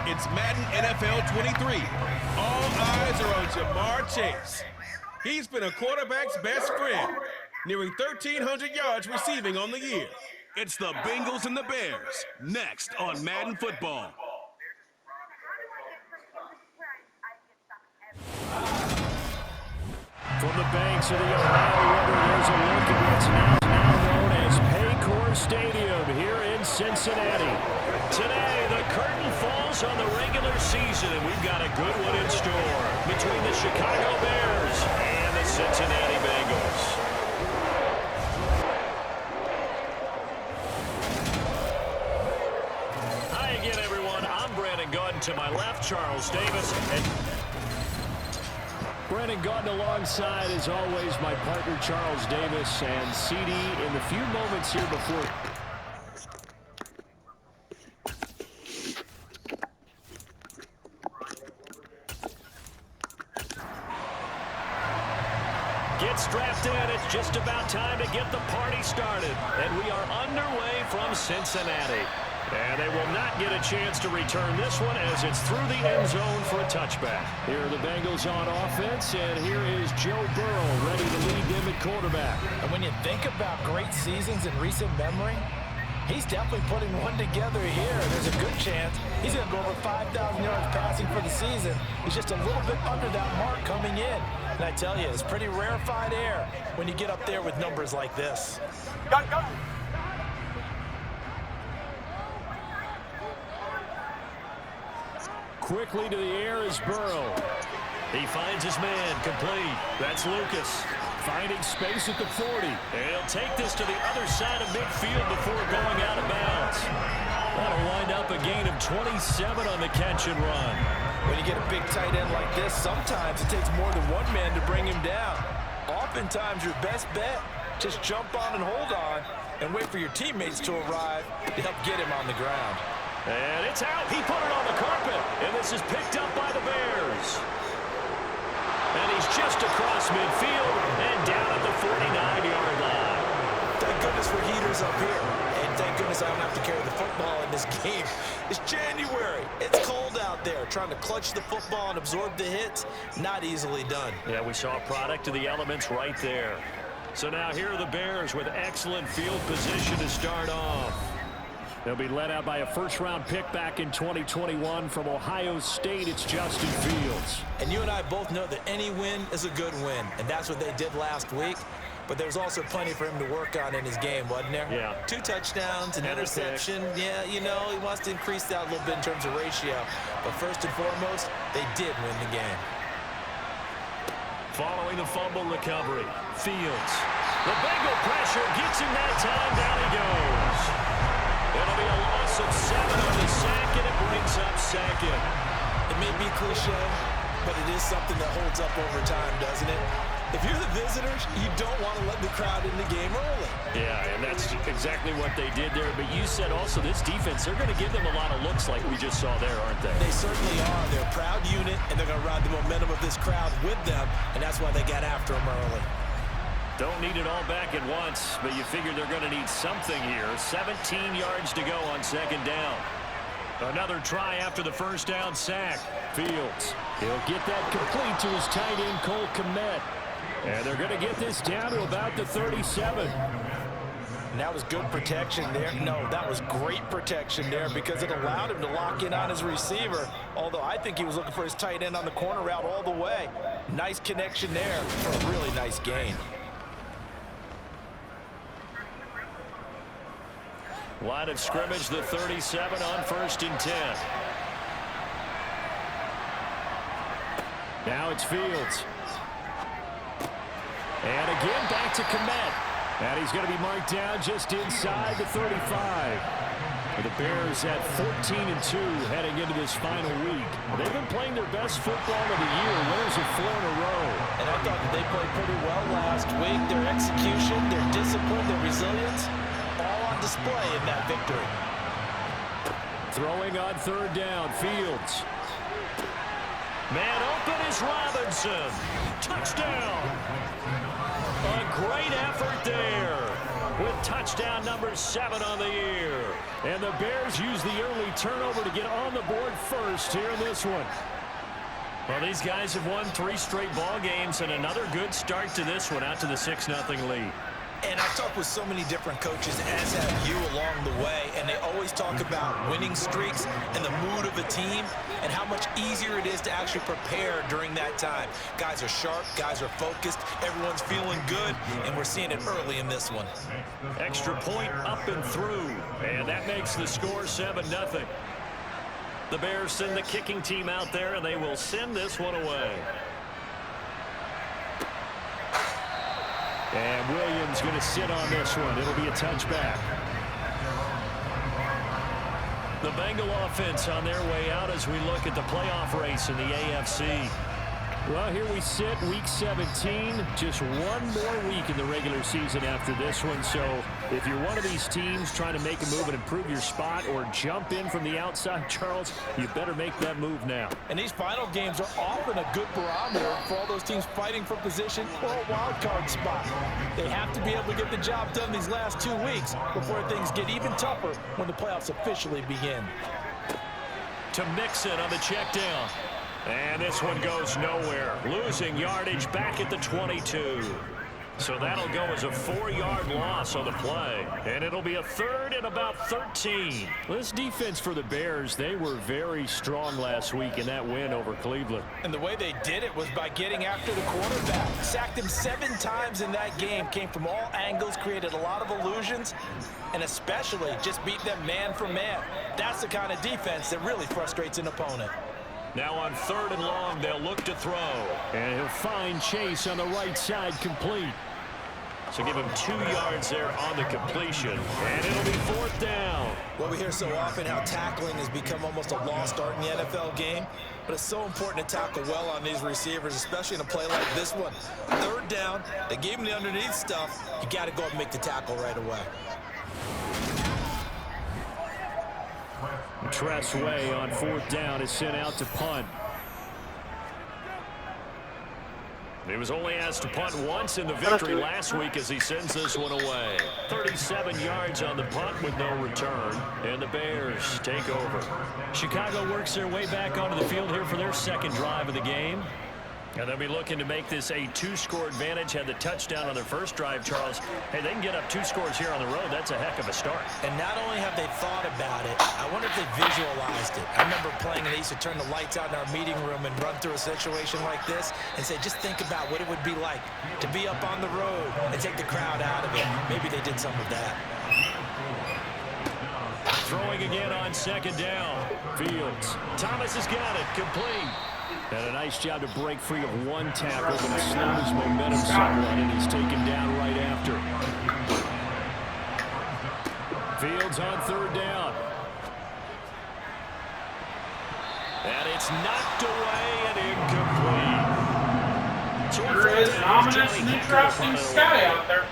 It's Madden NFL 23. All eyes are on Ja'Marr Chase. He's been a quarterback's best friend, nearing 1,300 yards receiving on the year. It's the Bengals and the Bears, next on Madden Football. From the banks of the Ohio River, there's a look at what's now known as Paycor Stadium here in Cincinnati. Today, the curtain falls on the regular season, and we've got a good one in store between the Chicago Bears and the Cincinnati Bengals. Hi again, everyone. I'm Brandon Gaudin. To my left, Charles Davis. And Brandon Gaudin alongside, as always, my partner Charles Davis, and CD in the few moments here before. Get strapped in. It's just about time to get the party started. And we are underway from Cincinnati. And they will not get a chance to return this one as it's through the end zone for a touchback. Here are the Bengals on offense, and here is Joe Burrow ready to lead them at quarterback. And when you think about great seasons in recent memory, he's definitely putting one together here. There's a good chance he's going to go over 5,000 yards passing for the season. He's just a little bit under that mark coming in. And I tell you, it's pretty rarefied air when you get up there with numbers like this. Go. Quickly to the air is Burrow. He finds his man, complete. That's Lucas. Finding space at the 40. And he'll take this to the other side of midfield before going out of bounds. That'll wind up a gain of 27 on the catch and run. When you get a big tight end like this, sometimes it takes more than one man to bring him down. Oftentimes, your best bet, just jump on and hold on and wait for your teammates to arrive to help get him on the ground. And it's out. He put it on the carpet. And this is picked up by the Bears. And he's just across midfield and down at the 49-yard line. Thank goodness for heaters up here. And thank goodness I don't have to carry the football in this game. It's January. It's cold out there. Trying to clutch the football and absorb the hits, not easily done. Yeah, we saw a product of the elements right there. So now here are the Bears with excellent field position to start off. They'll be led out by a first-round pick back in 2021 from Ohio State. It's Justin Fields. And you and I both know that any win is a good win, and that's what they did last week. But there's also plenty for him to work on in his game, wasn't there? Yeah. 2 touchdowns, an interception. Yeah, you know, he wants to increase that a little bit in terms of ratio. But first and foremost, they did win the game. Following the fumble recovery, Fields. The Bengal pressure gets him that time. Down he goes. It'll be a loss of 7 on the sack, and it brings up second. It may be cliche, but it is something that holds up over time, doesn't it? If you're the visitors, you don't want to let the crowd in the game early. Yeah, and that's exactly what they did there. But you said also this defense, they're going to give them a lot of looks like we just saw there, aren't they? They certainly are. They're a proud unit, and they're going to ride the momentum of this crowd with them, and that's why they got after them early. Don't need it all back at once, but you figure they're going to need something here. 17 yards to go on second down. Another try after the first down sack. Fields. He'll get that complete to his tight end, Cole Kmet. And they're going to get this down to about the 37. And that was good protection there. No, that was great protection there because it allowed him to lock in on his receiver, although I think he was looking for his tight end on the corner route all the way. Nice connection there for a really nice gain. Line of scrimmage, the 37 on 1st and 10. Now it's Fields. And again, back to Kmet. And he's going to be marked down just inside the 35. The Bears at 14-2 heading into this final week. They've been playing their best football of the year. Winners of 4 in a row. And I thought that they played pretty well last week. Their execution, their discipline, their resilience, all on display in that victory. Throwing on 3rd down, Fields. Man open is Robinson. Touchdown. A great effort there with touchdown number 7 on the year. And the Bears use the early turnover to get on the board first here in this one. Well, these guys have won 3 straight ball games and another good start to this one out to the 6-0 lead. And I've talked with so many different coaches, as have you, along the way, and they always talk about winning streaks and the mood of a team and how much easier it is to actually prepare during that time. Guys are sharp, guys are focused, everyone's feeling good, and we're seeing it early in this one. Extra point up and through, and that makes the score 7-0. The Bears send the kicking team out there, and they will send this one away. And Williams going to sit on this one. It'll be a touchback. The Bengal offense on their way out as we look at the playoff race in the AFC. Well, here we sit, week 17. Just one more week in the regular season after this one. So if you're one of these teams trying to make a move and improve your spot or jump in from the outside, Charles, you better make that move now. And these final games are often a good barometer for all those teams fighting for position or a wild card spot. They have to be able to get the job done these last 2 weeks before things get even tougher when the playoffs officially begin. To Mixon on the check down. And this one goes nowhere. Losing yardage back at the 22. So that'll go as a 4-yard loss on the play. And it'll be a 3rd and about 13. This defense for the Bears, they were very strong last week in that win over Cleveland. And the way they did it was by getting after the quarterback. Sacked him 7 times in that game. Came from all angles, created a lot of illusions, and especially just beat them man for man. That's the kind of defense that really frustrates an opponent. Now on 3rd and long, they'll look to throw. And he'll find Chase on the right side complete. So give him 2 yards there on the completion. And it'll be 4th down. Well, we hear so often how tackling has become almost a lost art in the NFL game. But it's so important to tackle well on these receivers, especially in a play like this one. 3rd down, they gave him the underneath stuff. You got to go and make the tackle right away. Tress Way on 4th down is sent out to punt. He was only asked to punt once in the victory last week as he sends this one away. 37 yards on the punt with no return, and the Bears take over. Chicago works their way back onto the field here for their 2nd drive of the game. And they'll be looking to make this a 2-score advantage. Had the touchdown on their first drive, Charles. Hey, they can get up 2 scores here on the road. That's a heck of a start. And not only have they thought about it, I wonder if they visualized it. I remember playing and they used to turn the lights out in our meeting room and run through a situation like this and say, just think about what it would be like to be up on the road and take the crowd out of it. Maybe they did some of that. Throwing again on 2nd down. Fields. Thomas has got it. Complete. And a nice job to break free of 1 tackle, but he slowed his momentum somewhat, and he's taken down right after. Fields on 3rd down. And it's knocked away and incomplete. There is an ominous and interrupting sky out there.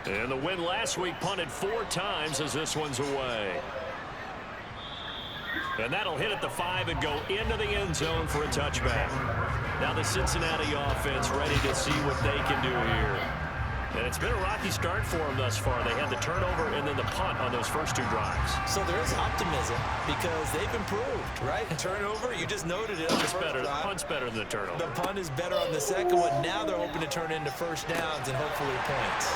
And the win last week punted 4 times as this one's away. And that'll hit at the 5 and go into the end zone for a touchback. Now the Cincinnati offense ready to see what they can do here. And it's been a rocky start for them thus far. They had the turnover and then the punt on those first 2 drives. So there is optimism because they've improved, right? Turnover, you just noted it on the first drive. The punt's better than the turnover. The punt is better on the 2nd one. Now they're hoping to turn into 1st downs and hopefully points.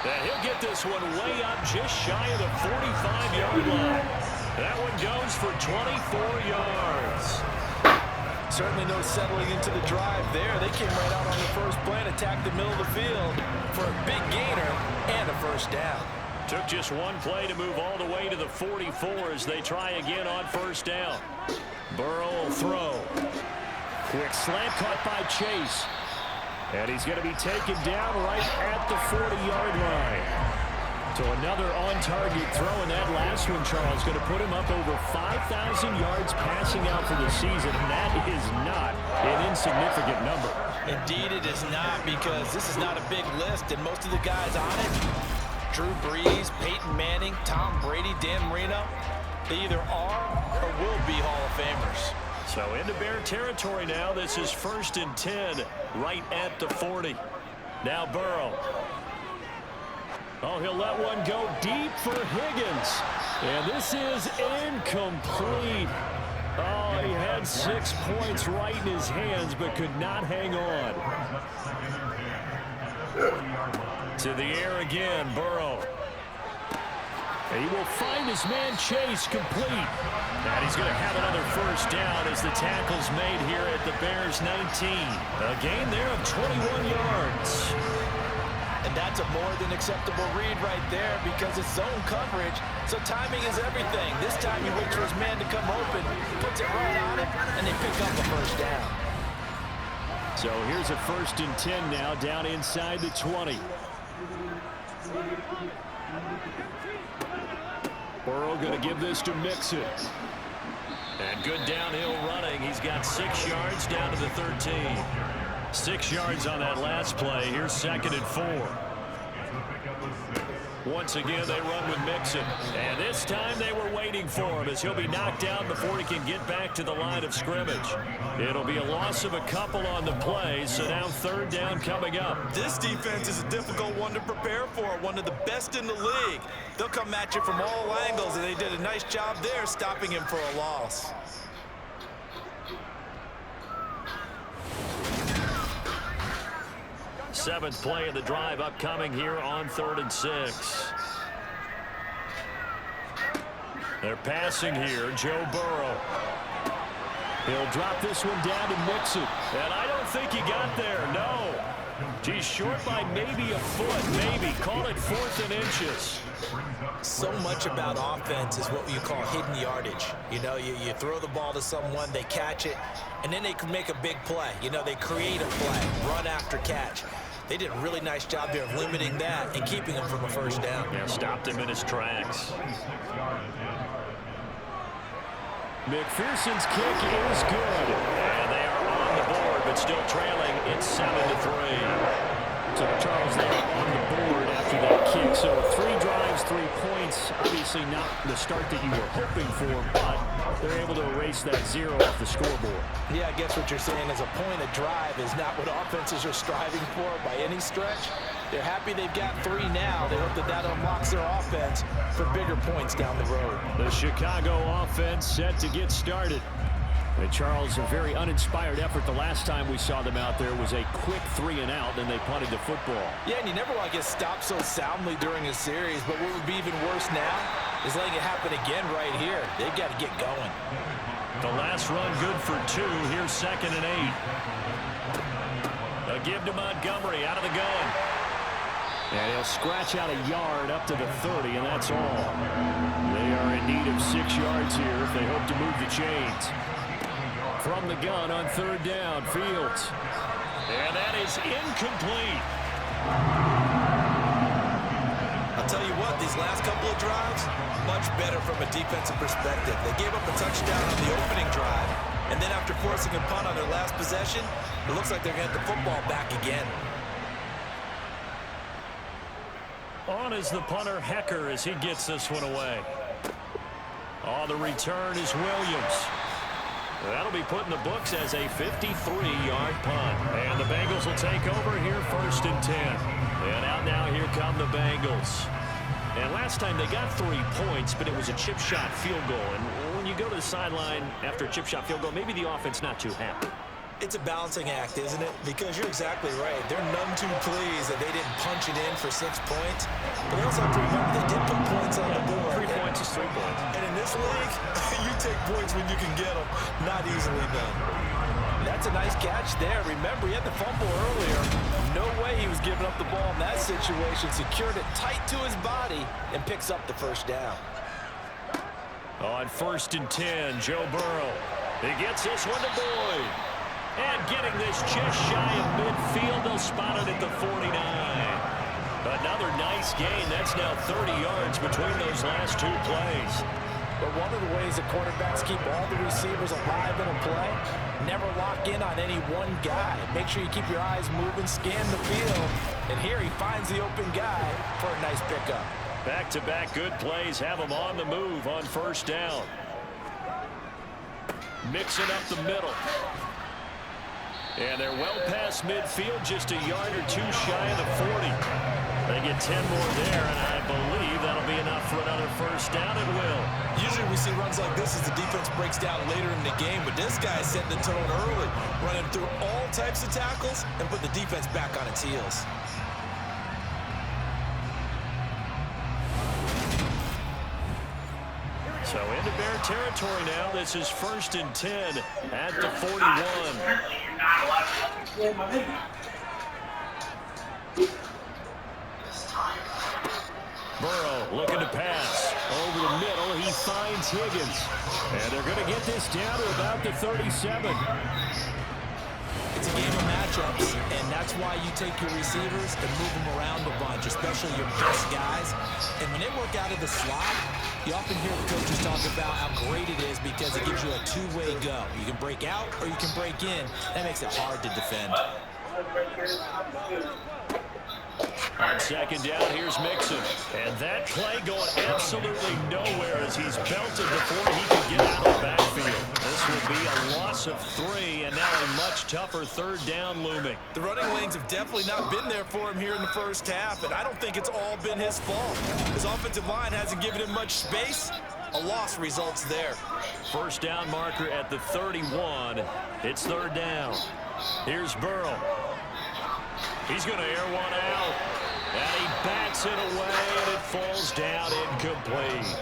And he'll get this one way up just shy of the 45-yard line. That one goes for 24 yards. Certainly no settling into the drive there. They came right out on the first play and attacked the middle of the field for a big gainer and a 1st down. Took just 1 play to move all the way to the 44 as they try again on 1st down. Burrow will throw. Quick slant caught by Chase. And he's going to be taken down right at the 40-yard line. So another on-target throw, and that last one, Charles, going to put him up over 5,000 yards passing out for the season, and that is not an insignificant number. Indeed it is not, because this is not a big list, and most of the guys on it, Drew Brees, Peyton Manning, Tom Brady, Dan Marino, they either are or will be Hall of Famers. So into Bear territory now. This is 1st and 10 right at the 40. Now Burrow. Oh, he'll let one go deep for Higgins. And this is incomplete. Oh, he had 6 points right in his hands, but could not hang on. To the air again, Burrow. He will find his man Chase complete. And he's going to have another first down as the tackle's made here at the Bears 19. A gain there of 21 yards. And that's a more than acceptable read right there because it's zone coverage, so timing is everything. This time he waits for his man to come open, puts it right on him, and they pick up the first down. So here's a 1st and 10 now, down inside the 20. Burrow going to give this to Mixon. And good downhill running. He's got 6 yards down to the 13. 6 yards on that last play. Here's 2nd and 4. Once again, they run with Mixon. And this time they were waiting for him as he'll be knocked down before he can get back to the line of scrimmage. It'll be a loss of a couple on the play, so now 3rd down coming up. This defense is a difficult one to prepare for, one of the best in the league. They'll come at you from all angles, and they did a nice job there stopping him for a loss. Seventh play of the drive upcoming here on 3rd and 6. They're passing here. Joe Burrow. He'll drop this one down to Mixon. And I don't think he got there. No. He's short by maybe a foot. Maybe. Call it 4th and inches. So much about offense is what you call hidden yardage. You know, you throw the ball to someone, they catch it, and then they can make a big play. You know, they create a play, run after catch. They did a really nice job there of limiting that and keeping him from a first down. Yeah, stopped him in his tracks. McPherson's kick is good. And they are on the board, but still trailing. It's 7-3. So, Charles, they are on the board after that kick. So, 3 drives, 3 points. Obviously not the start that you were hoping for, but they're able to erase that 0 off the scoreboard. Yeah, I guess what you're saying is a point of drive is not what offenses are striving for by any stretch. They're happy they've got 3 now. They hope that unlocks their offense for bigger points down the road. The Chicago offense set to get started. And Charles, a very uninspired effort the last time we saw them out there was a quick 3 and out, then they punted the football. Yeah, and you never want to get stopped so soundly during a series, but what would be even worse now is letting it happen again right here. They've got to get going. The last run good for 2. Here's 2nd and 8. A give to Montgomery out of the gun. And he'll scratch out a yard up to the 30, and that's all. They are in need of 6 yards here if they hope to move the chains. From the gun on 3rd down, Fields. And that is incomplete. I'll tell you what, these last couple of drives, much better from a defensive perspective. They gave up a touchdown on the opening drive, and then after forcing a punt on their last possession, it looks like they're going to get the football back again. On is the punter, Hecker, as he gets this one away. Oh, the return is Williams. That'll be put in the books as a 53-yard punt. And the Bengals will take over here 1st and 10. And out now, here come the Bengals. And last time they got 3 points, but it was a chip shot field goal. And when you go to the sideline after a chip shot field goal, maybe the offense not too happy. It's a balancing act, isn't it? Because you're exactly right. They're none too pleased that they didn't punch it in for 6 points. But they also have to remember they did put points on the board. 3 points is 3 points. And in this league, you take points when you can get them. Not easily done. That's a nice catch there. Remember, he had the fumble earlier. No way he was giving up the ball in that situation. Secured it tight to his body and picks up the first down. On 1st and 10, Joe Burrow. He gets this one to Boyd. And getting this just shy of midfield, they'll spot it at the 49. Another nice gain. That's now 30 yards between those last 2 plays. But one of the ways the quarterbacks keep all the receivers alive in a play, never lock in on any one guy. Make sure you keep your eyes moving, scan the field. And here he finds the open guy for a nice pickup. Back-to-back good plays have him on the move on 1st down. Mixing up the middle. And they're well past midfield, just a yard or 2 shy of the 40. They get 10 more there, and I believe that'll be enough for another first down. It will. Usually we see runs like this as the defense breaks down later in the game, but this guy is setting the tone early, running through all types of tackles and put the defense back on its heels. So into Bear territory now. This is 1st and 10 at the 41. Apparently you're not allowed to play my video. Burrow looking to pass. Over the middle, he finds Higgins. And they're going to get this down to about the 37. It's a game of matchups, and that's why you take your receivers and move them around a bunch, especially your best guys. And when they work out of the slot, you often hear the coaches talk about how great it is because it gives you a two-way go. You can break out or you can break in. That makes it hard to defend. On 2nd down, here's Mixon. And that play going absolutely nowhere as he's belted before he can get out of the backfield. This will be a loss of 3, and now a much tougher 3rd down looming. The running lanes have definitely not been there for him here in the first half, and I don't think it's all been his fault. His offensive line hasn't given him much space. A loss results there. First down marker at the 31. It's 3rd down. Here's Burrow. He's going to air one out. And he bats it away, and it falls down incomplete.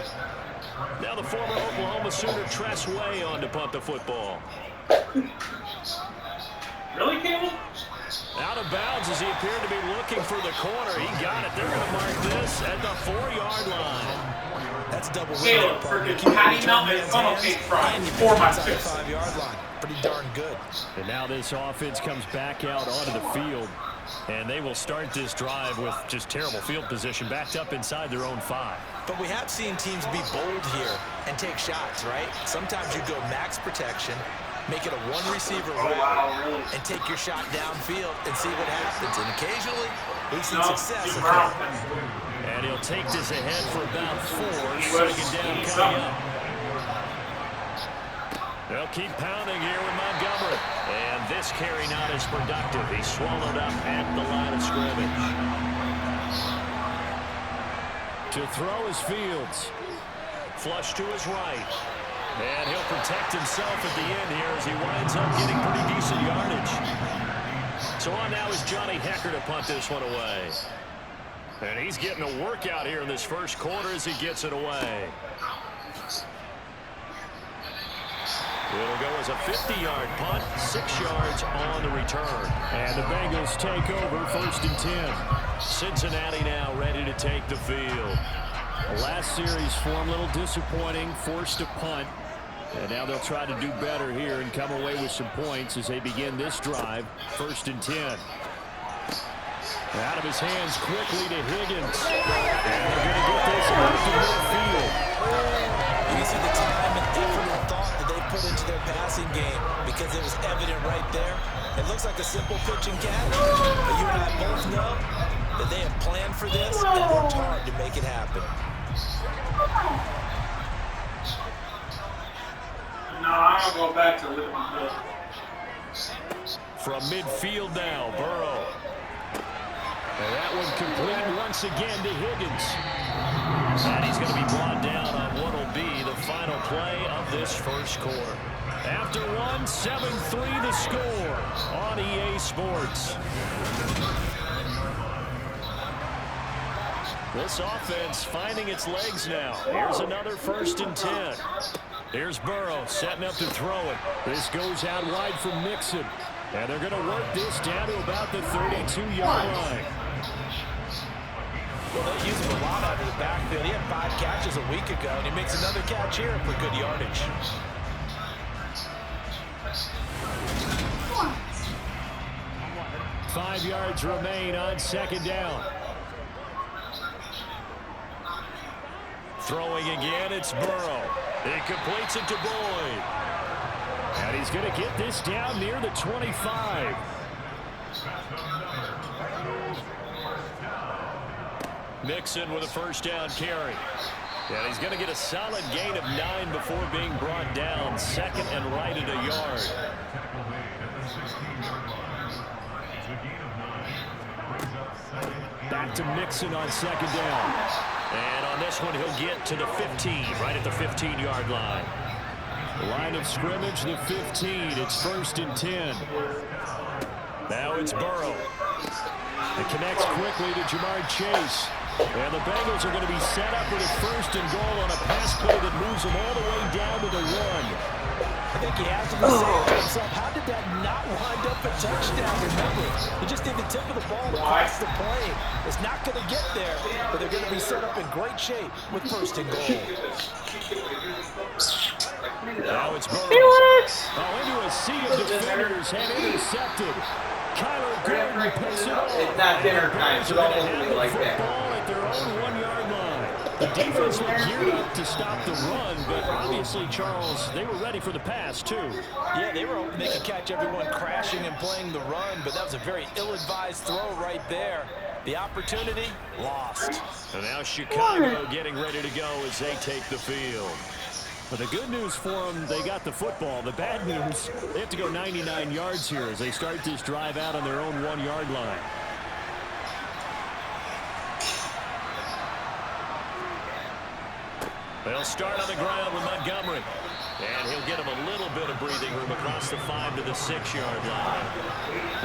Now the former Oklahoma Sooner Tress Way on to punt the football. Really, Caleb? Out of bounds as he appeared to be looking for the corner. He got it. They're going to mark this at the 4-yard line. That's double Caleb, freaking Patty Melton funnel cake fry for my 5-yard line. Pretty darn good. And now this offense comes back out onto the field. And they will start this drive with just terrible field position, backed up inside their own 5. But we have seen teams be bold here and take shots, right? Sometimes you go max protection, make it a one-receiver route, and take your shot downfield and see what happens. And occasionally, we've seen success occur. And he'll take this ahead for about 4. 2nd down coming up. They'll keep pounding here with Montgomery. And this carry not as productive. He's swallowed up at the line of scrimmage. To throw is Fields. Flush to his right. And he'll protect himself at the end here as he winds up getting pretty decent yardage. So on now is Johnny Hekker to punt this one away. And he's getting a workout here in this first quarter as he gets it away. It'll go as a 50-yard punt, 6 yards on the return. And the Bengals take over 1st and 10. Cincinnati now ready to take the field. Last series for him, a little disappointing, forced to punt. And now they'll try to do better here and come away with some points as they begin this drive, 1st and 10. Out of his hands quickly to Higgins. And they're going to get this out to midfield. You can see the time and effort and thought that they put into their passing game because it was evident right there. It looks like a simple pitch and catch, but you and I both know that they have planned for this and worked hard to make it happen. No, I'll go back to living good. From midfield now, Burrow. And that one complete once again to Higgins. And he's going to be brought down on what will be the final play of this first quarter. After one, 7-3 the score on EA Sports. This offense finding its legs now. Here's another 1st and 10. Here's Burrow setting up to throw it. This goes out wide for Mixon. And they're going to work this down to about the 32-yard line. Well, they use him a lot out of the backfield. He had 5 catches a week ago, and he makes another catch here for good yardage. Five yards remain on 2nd down. Throwing again, it's Burrow. He completes it to Boyd. And he's going to get this down near the 25. Mixon with a 1st down carry. And he's going to get a solid gain of 9 before being brought down. 2nd and right at a yard. Back to Mixon on second down. And on this one, he'll get to the 15, right at the 15-yard line. Line of scrimmage, the 15. It's 1st and 10. Now it's Burrow. It connects quickly to Jamar Chase. And the Bengals are going to be set up with a 1st and goal on a pass play that moves them all the way down to the 1. I think he has to be saying to himself, how did that not wind up a touchdown? Remember, he just did the tip of the ball across the plane. It's not going to get there, but they're going to be set up in great shape with 1st and goal. Now it's Burrow. Into a sea of defenders and intercepted. Kyler Gordon picks it up. It's not dinner time, so don't hold me like that. Ball at their own 1-yard line. The defense was geared up to stop the run, but obviously, Charles, they were ready for the pass, too. Yeah, they were hoping they could catch everyone crashing and playing the run, but that was a very ill-advised throw right there. The opportunity, lost. And now Chicago getting ready to go as they take the field. But the good news for them, they got the football. The bad news, they have to go 99 yards here as they start this drive out on their own 1-yard line. They'll start on the ground with Montgomery. And he'll get him a little bit of breathing room across the 5 to the 6-yard line.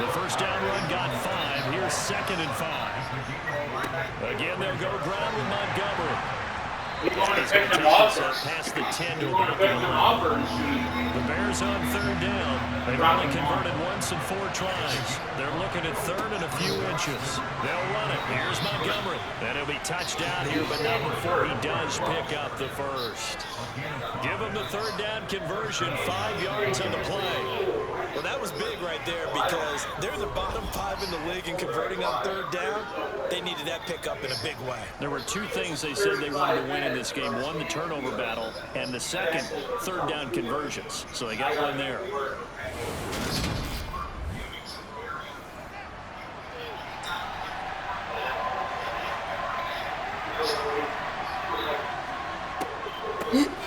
The first down run got 5. Here's 2nd and 5. Again, they'll go ground with Montgomery. We want to pick them up. Past the 10 to We want about to pick the them 9. up or The Bears on 3rd down. They've only converted once in 4 tries. They're looking at 3rd and a few inches. They'll run it. Here's Montgomery. And he'll be touchdown here, but not before he does pick up the first. Give him the 3rd down conversion. 5 yards on the play. Well, that was big right there because they're the bottom 5 in the league in converting on 3rd down. They needed that pickup in a big way. There were 2 things they said they wanted to win in this game. One, the turnover battle, and the second, 3rd down conversions. So they got one there.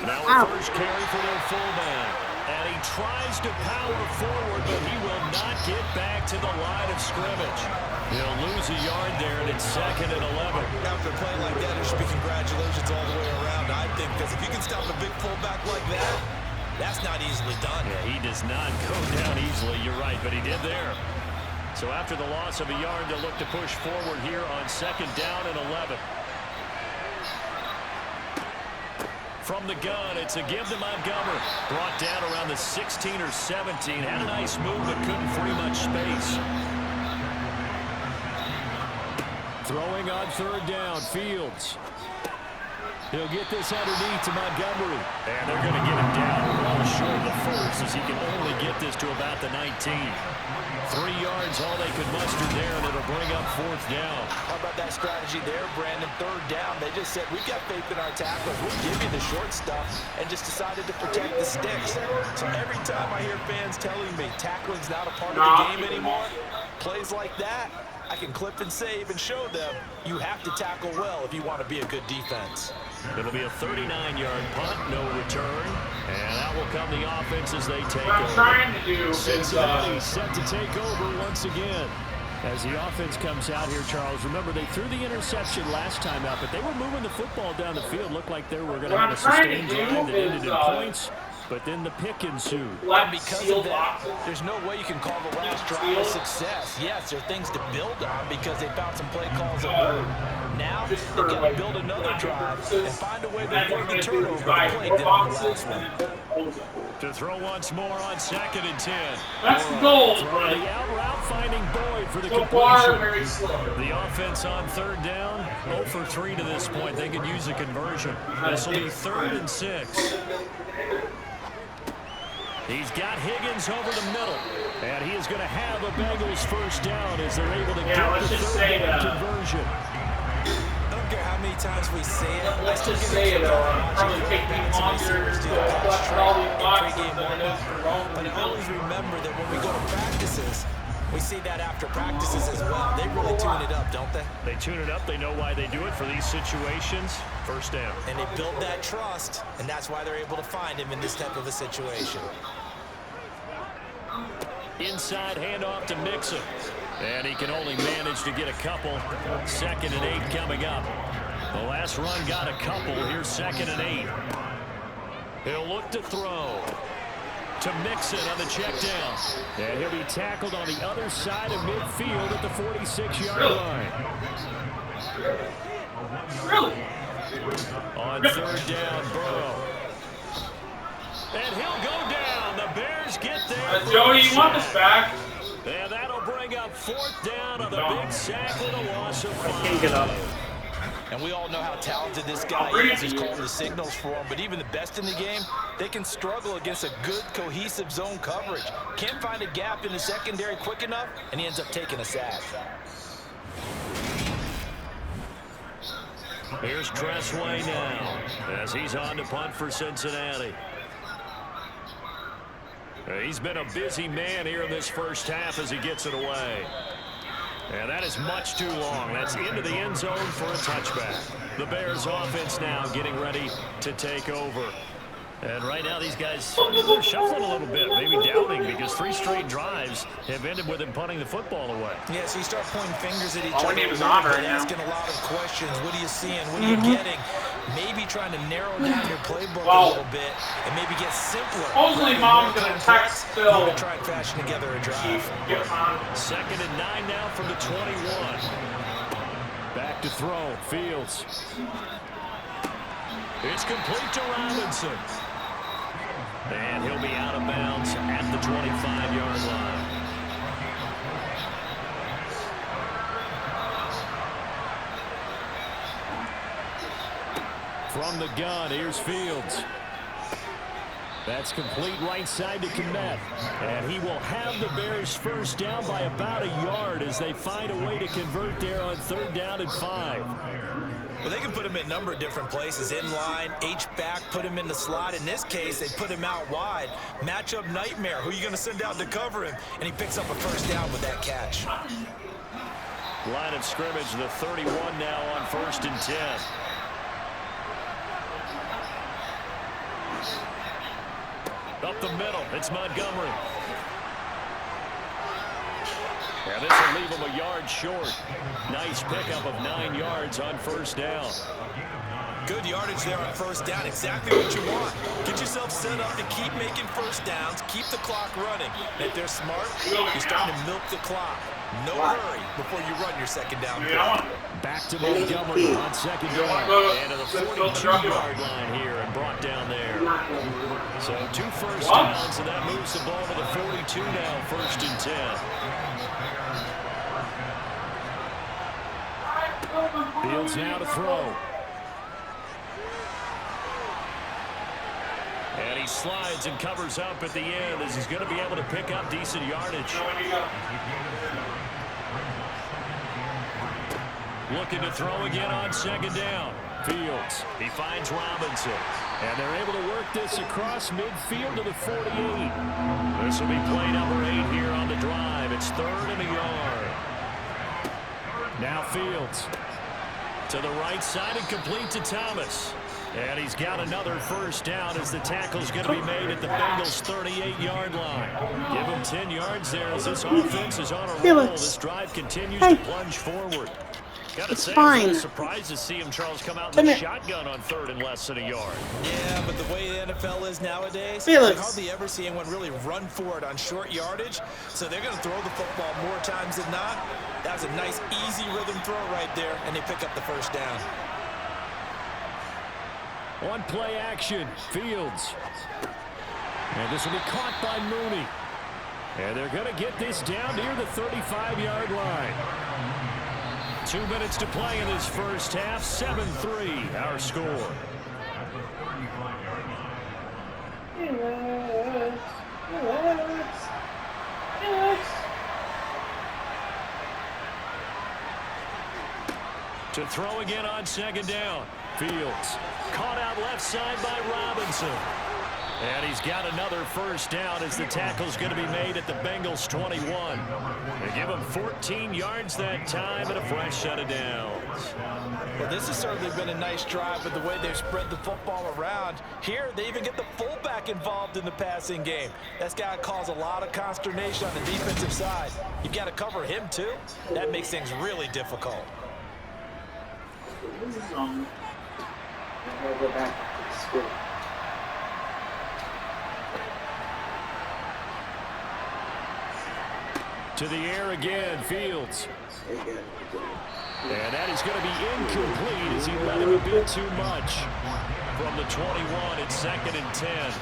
Now a first carry for their fullback. And he tries to power forward, but he will not get back to the line of scrimmage. He'll lose a yard there, and it's 2nd and 11. After playing like that, there should be congratulations all the way around, I think, because if you can stop a big fullback like that, that's not easily done. Yeah, he does not go down easily, you're right, but he did there. So after the loss of a yard, they'll look to push forward here on 2nd down and 11. From the gun, it's a give to Montgomery. Brought down around the 16 or 17. Had a nice move, but couldn't free much space. Throwing on 3rd down, Fields. He'll get this underneath to Montgomery. And they're going to get him down well short of the first as he can only get this to about the 19. 3 yards, all they could muster there, and it'll bring up 4th down. How about that strategy there, Brandon? 3rd down, they just said, we've got faith in our tacklers. We'll give you the short stuff, and just decided to protect the sticks. So every time I hear fans telling me tackling's not a part of the game anymore, plays like that, I can clip and save and show them you have to tackle well if you want to be a good defense. It'll be a 39-yard punt, no return. And out will come the offense as they take over. Cincinnati set to take over once again. As the offense comes out here, Charles, remember they threw the interception last time out, but they were moving the football down the field. Looked like they were going to have a sustained drive that ended in points. But then the pick ensued. And because of that, there's no way you can call the last drive a success. Yes, there are things to build on because they found some play calls that work. Now, they've got to build another drive and find a way to avoid the turnover the play did on the last one. To throw once more on 2nd and 10. That's the goal, The Frank. out route finding Boyd for the So far, completion. very slow. The offense on 3rd down, 0 for 3 to this point. They could use a conversion. This will be 3rd and 6. He's got Higgins over the middle, and he is going to have a Bengals first down as they're able to get the 3rd down conversion. I don't care how many times we say it. Let's just say it, probably take me longer to collect all these boxes than it does for Rome. But always remember that when we go to practices, we see that after practices as well. They really tune it up, don't they? They tune it up. They know why they do it for these situations. First down. And they build that trust, and that's why they're able to find him in this type of a situation. Inside handoff to Mixon. And he can only manage to get a couple. 2nd and 8 coming up. The last run got a couple. Here's 2nd and 8. He'll look to throw. To Mixon on the check down. And he'll be tackled on the other side of midfield at the 46-yard line. On 3rd down, Burrow. And he'll go down. The Bears get there. Joey, you want this back? And that'll bring up 4th down on the big sack with a loss of 5. Can't get up. And we all know how talented this guy is. He's calling the signals for him. But even the best in the game, they can struggle against a good, cohesive zone coverage. Can't find a gap in the secondary quick enough, and he ends up taking a sack. Here's Tressway now as he's on to punt for Cincinnati. He's been a busy man here in this first half as he gets it away. And that is much too long. That's into the end zone for a touchback. The Bears offense now getting ready to take over. And right now these guys, they're shuffling a little bit, maybe doubting, because 3 straight drives have ended with him punting the football away. Yeah, so you start pointing fingers at each All other, we need is on right now. asking a lot of questions. What are you seeing? What are you getting? Maybe trying to narrow down your playbook a little bit and maybe get simpler. Supposedly Mom's going to text Phil. Maybe try and fashion together a drive. 2nd and 9 now from the 21. Back to throw. Fields. It's complete to Robinson. And he'll be out of bounds at the 25-yard line. From the gun, here's Fields. That's complete right side to Kmet. And he will have the Bears first down by about a yard as they find a way to convert there on 3rd down and 5. Well, they can put him in a number of different places. In line, H-back, put him in the slot. In this case, they put him out wide. Matchup nightmare. Who are you going to send out to cover him? And he picks up a first down with that catch. Line of scrimmage, the 31 now on 1st and 10. Up the middle, it's Montgomery. And this will leave him a yard short. Nice pickup of 9 yards on 1st down. Good yardage there on 1st down. Exactly what you want. Get yourself set up to keep making first downs. Keep the clock running. And if they're smart, you're starting to milk the clock. No hurry before you run your 2nd down. Back to Montgomery on 2nd down. And to the 42-yard line here and brought down there. So 2 first downs, and that moves the ball to the 42 now, 1st and 10. Fields now to throw. And he slides and covers up at the end as he's going to be able to pick up decent yardage. Looking to throw again on 2nd down. Fields. He finds Robinson. And they're able to work this across midfield to the 48. This will be play number 8 here on the drive. It's 3rd and a yard. Now Fields. To the right side and complete to Thomas. And he's got another first down as the tackle's going to be made at the Bengals' 38-yard line. Give him 10 yards there as this offense is on a roll. This drive continues to plunge forward. Gotta say, fine. I'm surprised to see him, Charles, come out in the shotgun on 3rd and less than a yard. Yeah, but the way the NFL is nowadays, Felix. you hardly ever see anyone really run for it on short yardage. So they're going to throw the football more times than not. That was a nice, easy rhythm throw right there, and they pick up the first down. On play action, Fields. And this will be caught by Mooney. And they're going to get this down near the 35-yard line. 2 minutes to play in this first half. 7-3, our score. To throw again on 2nd down. Fields caught out left side by Robinson. And he's got another first down as the tackle's going to be made at the Bengals 21. They give him 14 yards that time and a fresh set of downs. Well, this has certainly been a nice drive with the way they've spread the football around. Here, they even get the fullback involved in the passing game. That's got to cause a lot of consternation on the defensive side. You've got to cover him, too. That makes things really difficult. I'll go back to school. To the air again, Fields. And that is going to be incomplete as he let him a bit too much. From the 21, it's 2nd and 10.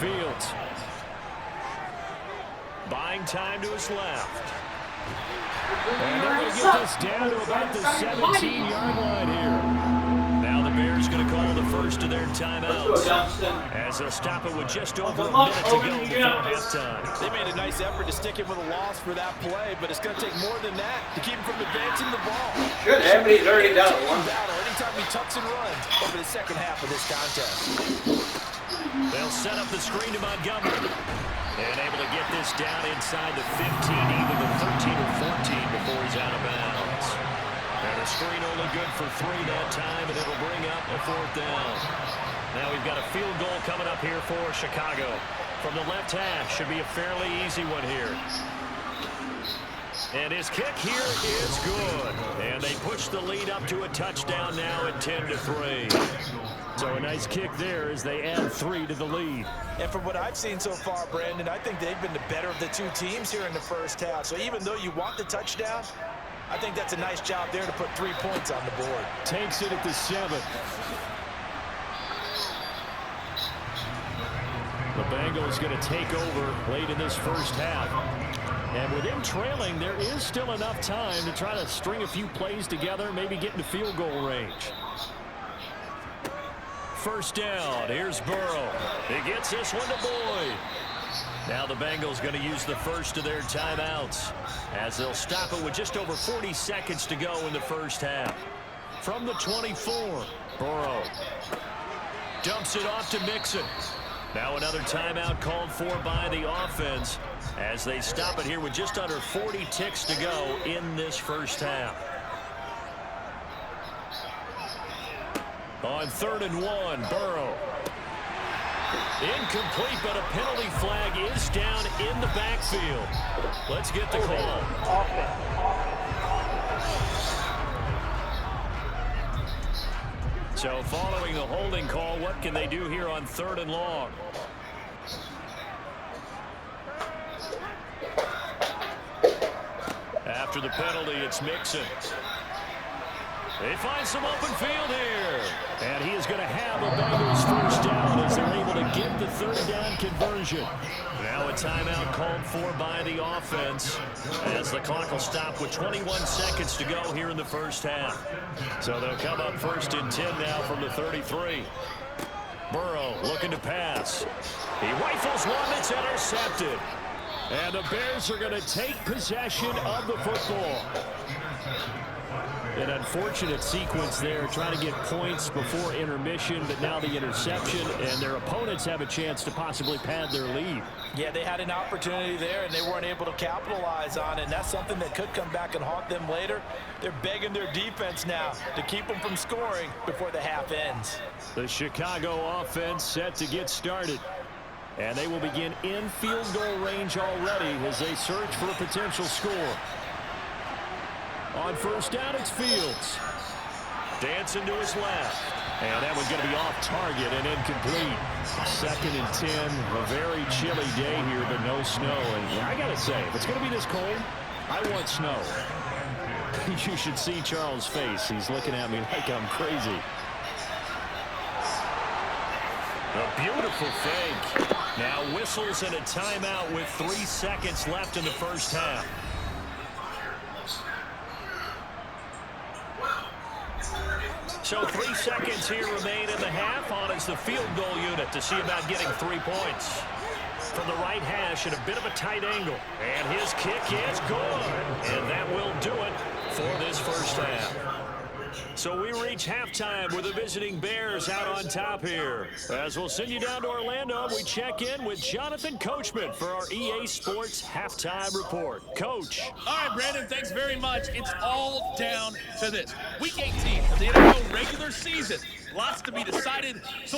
Fields. Buying time to his left. And they're going to get this down to about the 17-yard line here. Now the Bears going to call the first of their timeouts as they'll stop it with just over a minute to go before halftime. They made a nice effort to stick him with a loss for that play, but it's going to take more than that to keep him from advancing the ball. Should have, but he's already down at one. Anytime he tucks and runs over the second half of this contest. They'll set up the screen to Montgomery. And able to get this down inside the 15, even the 13 or 14 before he's out of bounds. And a screen only good for 3 that time, and it'll bring up a 4th down. Now we've got a field goal coming up here for Chicago. From the left hash, should be a fairly easy one here. And his kick here is good. And they push the lead up to a touchdown now at 10-3. So a nice kick there as they add 3 to the lead. And from what I've seen so far, Brandon, I think they've been the better of the two teams here in the first half. So even though you want the touchdown, I think that's a nice job there to put 3 points on the board. Takes it at the 7. The Bengals going to take over late in this first half. And with him trailing, there is still enough time to try to string a few plays together, maybe get into field goal range. First down, here's Burrow. He gets this one to Boyd. Now the Bengals going to use the first of their timeouts as they'll stop it with just over 40 seconds to go in the first half. From the 24, Burrow dumps it off to Mixon. Now another timeout called for by the offense as they stop it here with just under 40 ticks to go in this first half. On 3rd and 1, Burrow. Incomplete, but a penalty flag is down in the backfield. Let's get the call. So following the holding call, what can they do here on 3rd and long? After the penalty, it's Mixon. They find some open field here. And he is going to have a Bengals first down as they're able to get the 3rd down conversion. Now a timeout called for by the offense as the clock will stop with 21 seconds to go here in the first half. So they'll come up 1st and 10 now from the 33. Burrow looking to pass. He rifles one that's intercepted. And the Bears are going to take possession of the football. An unfortunate sequence there, trying to get points before intermission, but now the interception, and their opponents have a chance to possibly pad their lead. Yeah, they had an opportunity there, and they weren't able to capitalize on it, and that's something that could come back and haunt them later. They're begging their defense now to keep them from scoring before the half ends. The Chicago offense set to get started, and they will begin in field goal range already as they search for a potential score. On first down, it's Fields. Dancing to his left. And that one's going to be off target and incomplete. 2nd and 10. A very chilly day here, but no snow. And I got to say, if it's going to be this cold, I want snow. You should see Charles' face. He's looking at me like I'm crazy. A beautiful fake. Now whistles and a timeout with 3 seconds left in the first half. So 3 seconds here remain in the half. On is the field goal unit to see about getting 3 points. From the right hash at a bit of a tight angle. And his kick is good. And that will do it for this first half. So we reach halftime with the visiting Bears out on top here. As we'll send you down to Orlando, we check in with Jonathan Coachman for our EA Sports Halftime Report. Coach. All right, Brandon, thanks very much. It's all down to this. Week 18 of the NFL regular season. Lots to be decided. So